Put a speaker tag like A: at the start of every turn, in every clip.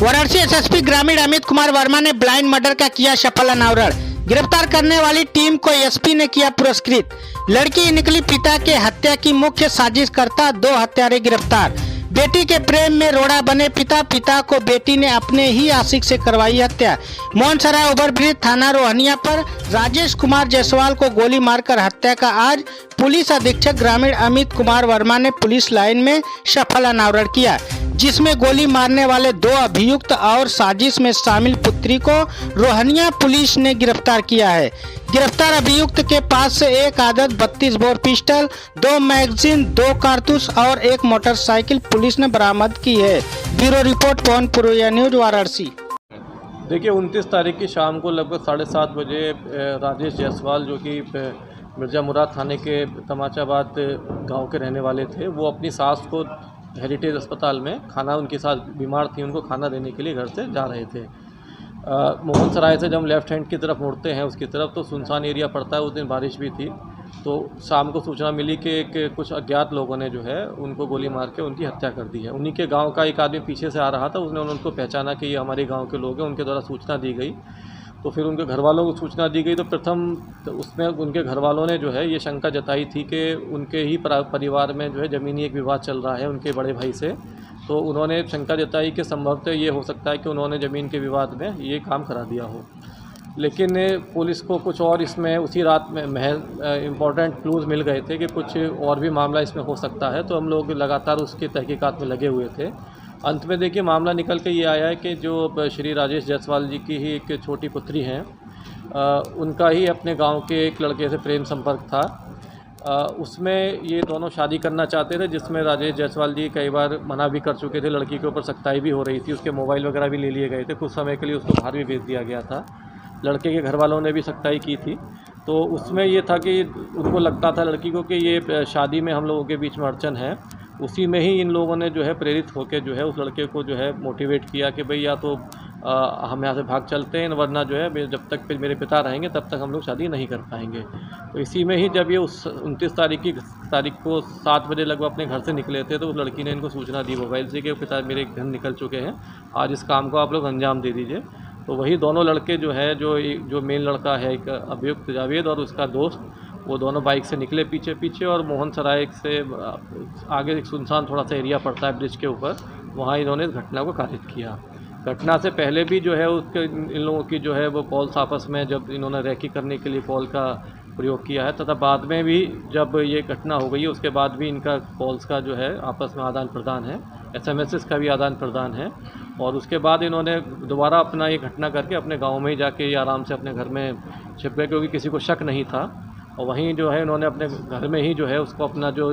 A: Varanasi SSP ग्रामीण अमित कुमार वर्मा ने blind murder का किया सफल अनावरण। गिरफ्तार करने वाली टीम को एसपी ने किया पुरस्कृत। लड़की निकली पिता के हत्या की मुख्य साजिशकर्ता, 2 हत्यारे गिरफ्तार। बेटी के प्रेम में रोड़ा बने पिता को बेटी ने अपने ही आशिक से करवाई हत्या। मोहनसराय ओवरब्रिज थाना रोहनिया पर राजेश कुमार जायसवाल को गोली मारकर हत्या का आज पुलिस अधीक्षक ग्रामीण अमित कुमार वर्मा ने पुलिस लाइन में सफल अनावरण किया, जिसमें गोली मारने वाले 2 अभियुक्त और साजिश में शामिल पुत्री को रोहनिया पुलिस ने गिरफ्तार किया है। गिरफ्तार अभियुक्त के पास से एक आदत 32 बोर पिस्टल, 2 मैगजीन, 2 कारतूस और 1 मोटरसाइकिल पुलिस ने बरामद की है। ब्यूरो रिपोर्ट पवन पुरोहिया, न्यूज वाराणसी।
B: देखिए 29 तारीख की शाम को लगभग 7:30 बजे राजेश जायसवाल, जो कि मिर्ज़ा मुराद थाने के तमाचाबाद गांव के रहने वाले थे, वो अपनी सास को हेरिटेज अस्पताल में खाना, उनके साथ बीमार थी, उनको खाना देने के लिए घर से जा रहे थे। मोहनसराय से जब हम लेफ़्ट हैंड की तरफ मुड़ते हैं उसकी तरफ, तो सुनसान एरिया पड़ता है। उस दिन बारिश भी थी, तो शाम को सूचना मिली कि कुछ अज्ञात लोगों ने जो है उनको गोली मार के उनकी हत्या कर दी है। उन्हीं के गांव का एक आदमी पीछे से आ रहा था, उसने उनको पहचाना कि ये हमारे गांव के लोग हैं, उनके द्वारा सूचना दी गई। तो फिर उनके घर वालों को सूचना दी गई, तो प्रथम उसमें उनके घर वालों ने जो है ये शंका जताई थी कि उनके ही परिवार में जो है ज़मीनी एक विवाद चल रहा है उनके बड़े भाई से। तो उन्होंने शंका जताई कि संभवतः ये हो सकता है कि उन्होंने ज़मीन के विवाद में ये काम करा दिया हो। लेकिन पुलिस को कुछ और इसमें उसी रात में इम्पॉर्टेंट क्लूज़ मिल गए थे कि कुछ और भी मामला इसमें हो सकता है, तो हम लोग लगातार उसकी तहकीकात में लगे हुए थे। अंत में देखिए मामला निकल के ये आया है कि जो श्री राजेश जायसवाल जी की ही एक छोटी पुत्री हैं, उनका ही अपने गांव के एक लड़के से प्रेम संपर्क था। उसमें ये दोनों शादी करना चाहते थे, जिसमें राजेश जायसवाल जी कई बार मना भी कर चुके थे। लड़की के ऊपर सख्ताई भी हो रही थी, उसके मोबाइल वगैरह भी ले लिए गए थे, कुछ समय के लिए उसको बाहर भी भेज दिया गया था। लड़के के घर वालों ने भी सख्ताई की थी। तो उसमें ये था कि उनको लगता था लड़की को कि ये शादी में हम लोगों के बीच में अड़चन है। उसी में ही इन लोगों ने जो है प्रेरित होकर जो है उस लड़के को जो है मोटिवेट किया कि भाई या तो हम यहाँ से भाग चलते हैं, वरना जो है जब तक फिर मेरे पिता रहेंगे तब तक हम लोग शादी नहीं कर पाएंगे। तो इसी में ही जब ये उस 29 तारीख को 7 बजे लगभग अपने घर से निकले थे, तो उस लड़की ने इनको सूचना दी मोबाइल से कि पिता मेरे घर निकल चुके हैं, आज इस काम को आप लोग अंजाम दे दीजिए। तो वही दोनों लड़के जो है, जो मेन लड़का है एक अभियुक्त जावेद और उसका दोस्त, वो दोनों बाइक से निकले पीछे और मोहनसराय से आगे एक सुनसान थोड़ा सा एरिया पड़ता है ब्रिज के ऊपर, वहाँ इन्होंने इस घटना को कारित किया। घटना से पहले भी जो है उसके इन लोगों की जो है वो कॉल्स आपस में जब इन्होंने रैकी करने के लिए कॉल का प्रयोग किया है, तथा बाद में भी जब ये घटना हो गई है उसके बाद भी इनका कॉल्स का जो है आपस में आदान प्रदान है, SMS का भी आदान प्रदान है। और उसके बाद इन्होंने दोबारा अपना ये घटना करके अपने गाँव में ही जाके ये आराम से अपने घर में छिप गए, क्योंकि किसी को शक नहीं था। और वहीं जो है इन्होंने अपने घर में ही जो है उसको अपना जो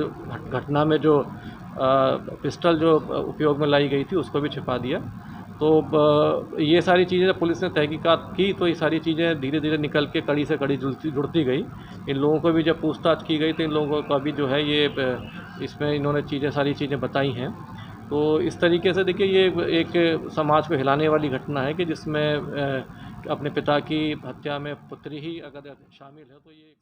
B: घटना में जो पिस्टल जो उपयोग में लाई गई थी उसको भी छिपा दिया। तो ये सारी चीज़ें जब पुलिस ने तहकीकात की, तो ये सारी चीज़ें धीरे धीरे निकल के कड़ी से कड़ी जुड़ती गई। इन लोगों को भी जब पूछताछ की गई तो इन लोगों को भी जो है ये इसमें इन्होंने सारी चीज़ें बताई हैं। तो इस तरीके से देखिए ये एक समाज को हिलाने वाली घटना है कि जिसमें अपने पिता की हत्या में पुत्री ही अगर शामिल है, तो ये